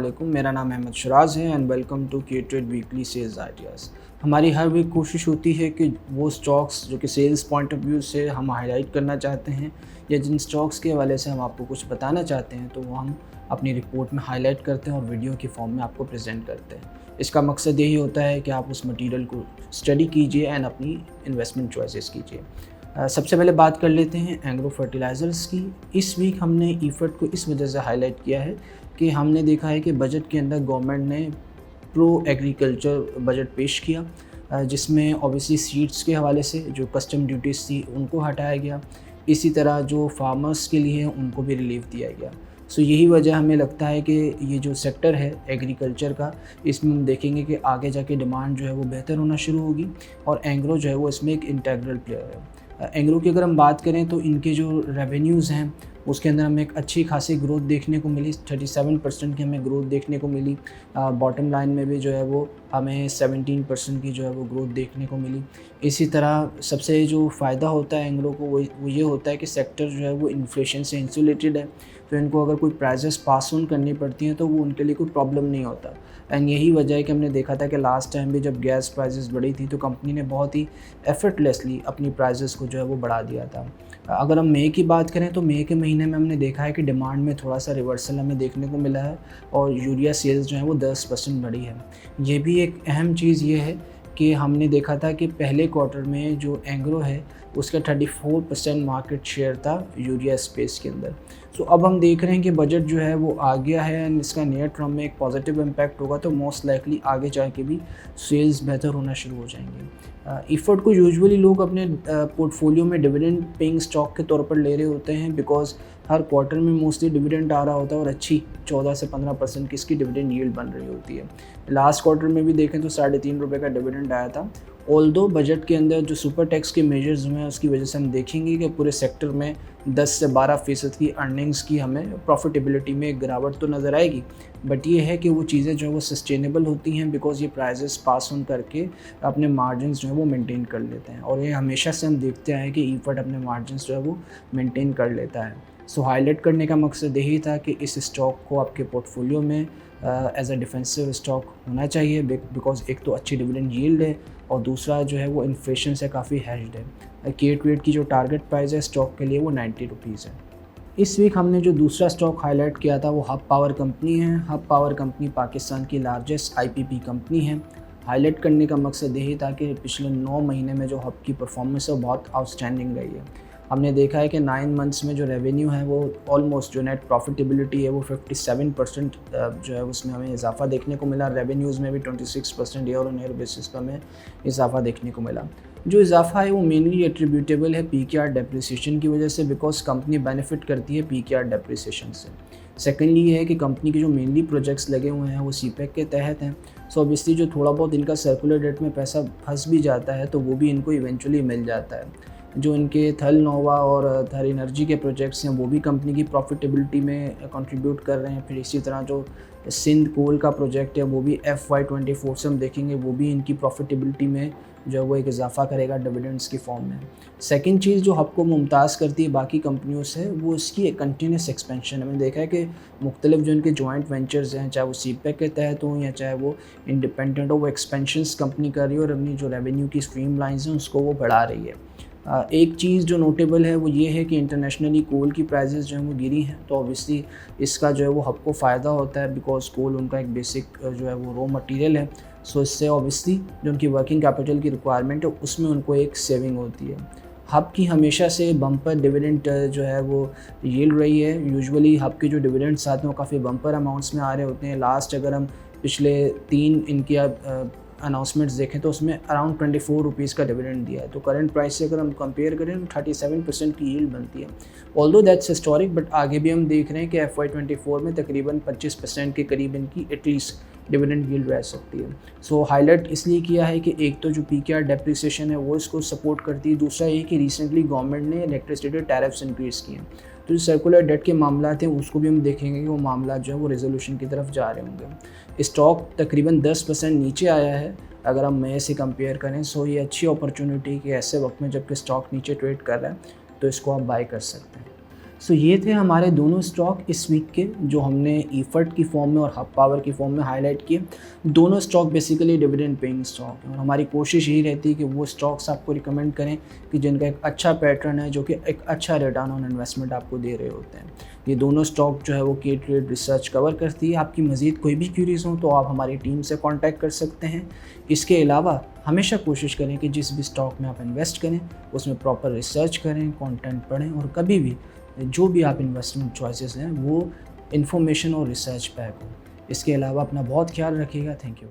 वालेकुम, मेरा नाम अहमद शराज है and welcome to K-Trade weekly sales ideas. हमारी हर वीक कोशिश होती है कि वो स्टॉक्स जो कि सेल्स पॉइंट ऑफ व्यू से हम हाईलाइट करना चाहते हैं या जिन स्टॉक्स के हवाले से हम आपको कुछ बताना चाहते हैं तो वो हम अपनी रिपोर्ट में हाईलाइट करते हैं और वीडियो की फॉर्म में आपको प्रेजेंट करते हैं। इसका मकसद यही होता है कि आप उस मटीरियल को स्टडी कीजिए एंड अपनी इन्वेस्टमेंट चॉइसेस कीजिए। सबसे पहले बात कर लेते हैं एग्रो फर्टिलाइज़र्स की। इस वीक हमने ईफर्ट को इस वजह से हाईलाइट किया है कि हमने देखा है कि बजट के अंदर गवर्नमेंट ने प्रो एग्रीकल्चर बजट पेश किया, जिसमें ऑब्वियसली सीड्स के हवाले से जो कस्टम ड्यूटीज़ थी उनको हटाया गया। इसी तरह जो फार्मर्स के लिए उनको भी रिलीफ दिया गया। सो यही वजह हमें लगता है कि ये जो सेक्टर है एग्रीकल्चर का, इसमें हम देखेंगे कि आगे जाके डिमांड जो है वो बेहतर होना शुरू होगी और एग्रो जो है वो इसमें एक इंटेग्रल प्लेयर है। एग्रो की अगर हम बात करें तो इनके जो रेवेन्यूज़ हैं उसके अंदर हमें एक अच्छी खासी ग्रोथ देखने को मिली, 37% की हमें ग्रोथ देखने को मिली। बॉटम लाइन में भी जो है वो हमें 17% की जो है वो ग्रोथ देखने को मिली। इसी तरह सबसे जो फ़ायदा होता है एग्रो को वो ये होता है कि सेक्टर जो है वो इन्फ्लेशन से इंसुलेटेड है, तो इनको अगर कोई प्राइजेस पास ऑन करनी पड़ती हैं तो वो उनके लिए कोई प्रॉब्लम नहीं होता। एंड यही वजह है कि हमने देखा था कि लास्ट टाइम भी जब गैस प्राइसेस बढ़ी थी तो कंपनी ने बहुत ही एफर्टलेसली अपनी प्राइजेस को जो है वो बढ़ा दिया था। अगर हम मई की बात करें तो मई के महीने में हमने देखा है कि डिमांड में थोड़ा सा रिवर्सल हमें देखने को मिला है और यूरिया सेल्स जो है वो 10% बढ़ी है। ये भी एक अहम चीज़ ये है कि हमने देखा था कि पहले क्वार्टर में जो एग्रो है उसका 34% मार्केट शेयर था यूरिया स्पेस के अंदर। सो अब हम देख रहे हैं कि बजट जो है वो आ गया है एंड इसका नियर टर्म में एक पॉजिटिव इम्पैक्ट होगा, तो मोस्ट लाइकली आगे जाके भी सेल्स बेहतर होना शुरू हो जाएंगे। ईफर्ट को यूजुअली लोग अपने पोर्टफोलियो में डिविडेंड पेइंग स्टॉक के तौर पर ले रहे होते हैं, बिकॉज हर क्वार्टर में मोस्टली डिविडेंड आ रहा होता है और अच्छी 14 से 15% की इसकी डिविडेंड यील्ड बन रही होती है। लास्ट क्वार्टर में भी देखें तो ₹3.5 का डिविडेंड आया था। ऑल्दो बजट के अंदर जो सुपर टैक्स के मेजर्स हुए हैं उसकी वजह से हम देखेंगे कि पूरे सेक्टर में 10 से 12% की अर्निंग्स की हमें प्रॉफिटेबिलिटी में एक गिरावट तो नज़र आएगी, बट ये है कि वो चीज़ें जो है वो सस्टेनेबल होती हैं बिकॉज ये प्राइजेस पास ऑन करके अपने मार्जिन्स जो है वो मेंटेन कर लेते हैं और ये हमेशा से हम देखते आए कि ईफर्ट अपने मार्जिन्स जो है वो मेंटेन कर लेता है। सो हाईलाइट करने का मकसद यही था कि इस स्टॉक को आपके पोर्टफोलियो में एज अ डिफेंसिव स्टॉक होना चाहिए बिकॉज एक तो अच्छी डिविडेंड यील्ड है और दूसरा जो है वो इन्फ्लेशन से काफ़ी हेज्ड है। K-Trade की जो टारगेट प्राइस है स्टॉक के लिए वो ₹90 है। इस वीक हमने जो दूसरा स्टॉक हाईलाइट किया था वो हब पावर कंपनी है। हब पावर कंपनी पाकिस्तान की लार्जेस्ट IPP कंपनी है। हाईलाइट करने का मकसद यही था कि पिछले 9 महीने में जो हब की परफॉर्मेंस है वो बहुत आउटस्टैंडिंग रही है। हमने देखा है कि 9 मंथ्स में जो रेवेन्यू है वो ऑलमोस्ट जो नेट प्रॉफिटेबिलिटी है वो 57% जो है उसमें हमें इजाफा देखने को मिला। रेवेन्यूज़ में भी 26% ईयर ऑन ईयर बेसिस पर हमें इजाफा देखने को मिला। जो इजाफा है वो मेनली एट्रीब्यूटेबल है PKR डेप्रिसिएशन की वजह से, बिकॉज कंपनी बेनिफिट करती है PKR डेप्रिसिएशन से। सेकेंडली ये है कि कंपनी के जो मेनली प्रोजेक्ट्स लगे हुए हैं वो CPEC के तहत हैं। सो ऑब्वियसली जो थोड़ा बहुत इनका सर्कुलर डेट में पैसा फंस भी जाता है तो वो भी इनको इवेंचुअली मिल जाता है। जो इनके थल नोवा और थर एनर्जी के प्रोजेक्ट्स हैं वो भी कंपनी की प्रॉफिटेबिलिटी में कंट्रीब्यूट कर रहे हैं। फिर इसी तरह जो सिंध कोल का प्रोजेक्ट है वो भी FY24 से हम देखेंगे वो भी इनकी प्रॉफिटेबिलिटी में जो है वो एक इजाफा करेगा डिविडेंड्स की फॉर्म में। सेकंड चीज़ जो हब को मुमताज़ करती है बाकी कंपनियों से वो इसकी एक कंटिन्यूस एक्सपेंशन। हमने देखा है कि मुख्तलिफ जो इनके जॉइंट वेंचर्स हैं, चाहे वो CPEC के तहत हों या चाहे वो इंडिपेंडेंट हो, वो एक्सपेंशंस कंपनी कर रही है और अपनी जो रेवेन्यू की स्ट्रीम लाइन्स हैं उसको वो बढ़ा रही है। एक चीज़ जो नोटेबल है वो ये है कि इंटरनेशनली कोल की प्राइसेस जो हैं वो गिरी हैं, तो ऑब्वियसली इसका जो है वो हब को फ़ायदा होता है बिकॉज कोल उनका एक बेसिक जो है वो रॉ मटेरियल है। सो इससे ऑब्वियसली जो उनकी वर्किंग कैपिटल की रिक्वायरमेंट है उसमें उनको एक सेविंग होती है। हब की हमेशा से बम्पर डिविडेंड जो है वो यील्ड रही है। यूजुअली हब के जो डिविडेंड्स आते हैं वो काफ़ी बम्पर अमाउंट्स में आ रहे होते हैं। लास्ट अगर हम पिछले 3 इनकी अनाउंसमेंट्स देखें तो उसमें अराउंड ₹24 का डिविडेंड दिया है, तो करंट प्राइस से अगर हम कंपेयर करें तो 37% की यील्ड बनती है। ऑल्दो दैट्स हिस्टोरिक, बट आगे भी हम देख रहे हैं कि FY24 में तकरीबन 25% के करीब इनकी एटलीस्ट डिविडेंड यील्ड रह सकती है। सो हाईलाइट इसलिए किया है कि एक तो जो PKR डेप्रिसिएशन है वो इसको सपोर्ट करती है, दूसरा ये कि रिसेंटली गवर्नमेंट ने इलेक्ट्रिसिटी टैरिफ्स इंक्रीज़ किए हैं, तो जो सर्कुलर डेट के मामला थे उसको भी हम देखेंगे कि वो मामला जो है वो रेजोल्यूशन की तरफ जा रहे होंगे। स्टॉक तकरीबन 10% नीचे आया है अगर हम मई से कंपेयर करें। सो ये अच्छी अपॉर्चुनिटी कि ऐसे वक्त में जबकि स्टॉक नीचे ट्रेड कर रहा है तो इसको आप बाय कर सकते हैं। सो ये थे हमारे दोनों स्टॉक इस वीक के, जो हमने ईफर्ट की फॉर्म में और हब पावर की फॉर्म में हाईलाइट किए। दोनों stock basically dividend paying stock हैं और हमारी कोशिश यही रहती है कि वो स्टॉक्स आपको रिकमेंड करें कि जिनका एक अच्छा पैटर्न है, जो कि एक अच्छा रिटर्न ऑन इन्वेस्टमेंट आपको दे रहे होते हैं। ये दोनों स्टॉक जो है वो के ट्रेड रिसर्च कवर करती है। आपकी मज़ीद कोई भी क्यूरीज हो तो आप हमारी टीम से कॉन्टैक्ट कर सकते हैं। इसके अलावा हमेशा कोशिश करें कि जिस भी स्टॉक में आप इन्वेस्ट करें उसमें प्रॉपर रिसर्च करें, कंटेंट पढ़ें और कभी भी जो भी आप इन्वेस्टमेंट चॉइसेस हैं वो इन्फॉर्मेशन और रिसर्च पैक हो। इसके अलावा अपना बहुत ख्याल रखिएगा। Thank you.